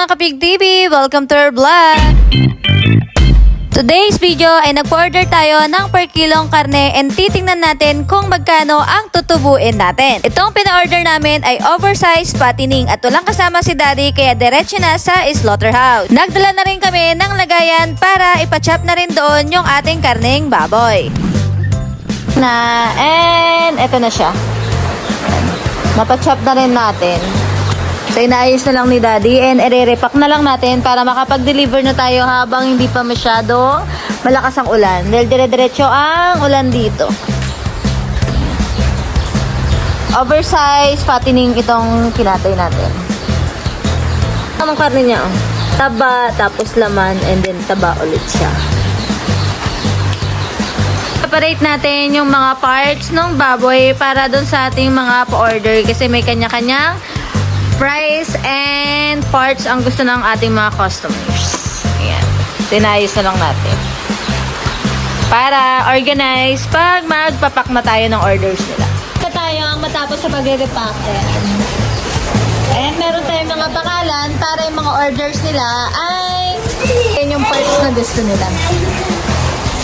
mga Kapig TV! Welcome to our vlog! Today's video ay nagpo-order tayo ng per kilong karne and titingnan natin kung magkano ang tutubuin natin. Itong pina-order namin ay oversized patining at walang kasama si Daddy kaya diretso na sa slaughterhouse. Nagdala na rin kami ng lagayan para ipachop na rin doon yung ating karneng baboy. And eto na siya. Napachop na rin natin. So, inaayos na lang ni Daddy and ire-repack na lang natin para makapag-deliver na tayo habang hindi pa masyado malakas ang ulan. Dahil dire-diretso ang ulan dito. Oversized fattening itong kinatay natin. Anong karne niya? Oh? Taba, tapos laman, and then taba ulit siya. Separate natin yung mga parts ng baboy para dun sa ating mga pa-order kasi may kanya-kanyang price and parts ang gusto ng ating mga customers. Ayan. Tinayos na lang natin. Para organize pag magpapak na tayo ng orders nila. Ito tayo ang matapos sa pag-repack. And meron tayong mga pakalan para yung mga orders nila ay yan yung parts na gusto nila.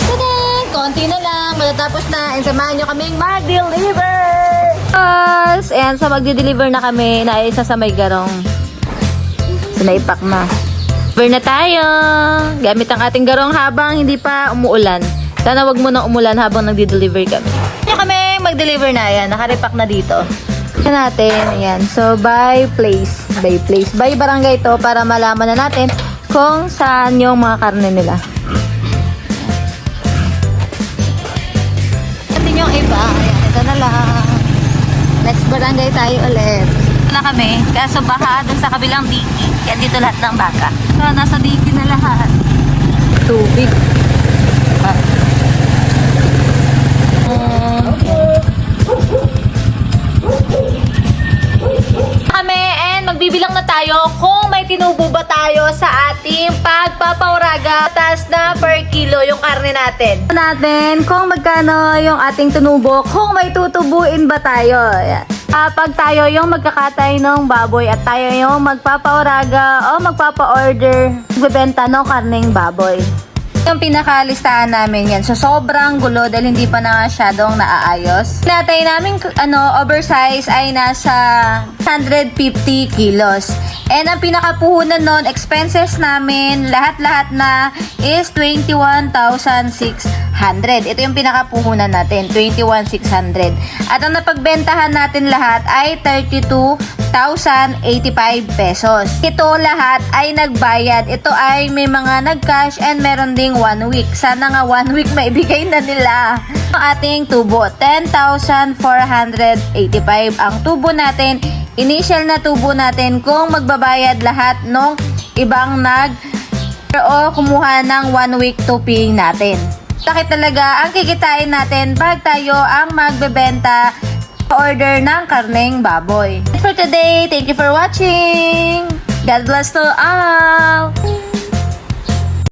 Tada! Konti na lang. Matatapos na. And samahan nyo kaming mag-deliver! Ayan, so magdi-deliver na kami na isa sa may garong. So, naipak na. Deliver na tayo. Gamit ang ating garong habang hindi pa umuulan. Sana wag mo na umulan habang nagdi-deliver kami. Kaya kami mag-deliver na. Ayan, nakarepack na dito. Ayan natin. Ayan. So, by place. By place. By barangay to para malaman na natin kung saan yung mga karne nila. Natin yung iba. Ayan, ito na lang. Next barangay tayo ulit. Na kami, kaso baha dun sa kabilang diki. Kaya dito lahat ng baka. So, nasa diki na lahat. Tubig. Kami and magbibilang na tayo kung may tinubo ba tayo sa ating pagpapauraga. Taas na per kilo yung karne natin. Natin kung magkano yung ating tinubo, kung may tutubuin ba tayo. Ayan. Pag tayo yung magkakatay ng baboy at tayo yung magpapauraga o magpapa-order, magbebenta ng karneng baboy. Yung pinakalistahan namin yan. So, sobrang gulo dahil hindi pa na masyadong naaayos. Natay namin oversize ay nasa 150 kilos. And ang pinakapuhunan nun, expenses namin, lahat-lahat na is 21,600. Ito yung pinakapuhunan natin, 21,600. At ang napagbentahan natin lahat ay 32,085 pesos. Ito lahat ay nagbayad. Ito ay may mga nag-cash and meron ding 1 week. Sana nga 1 week maibigay na nila. Ang ating tubo, 10,485 ang tubo natin. Initial na tubo natin kung magbabayad lahat ng ibang o kumuha ng 1 week tuping natin. Takit talaga ang kikitain natin pag tayo ang magbebenta order ng karneng baboy. For today, thank you for watching. God bless to all.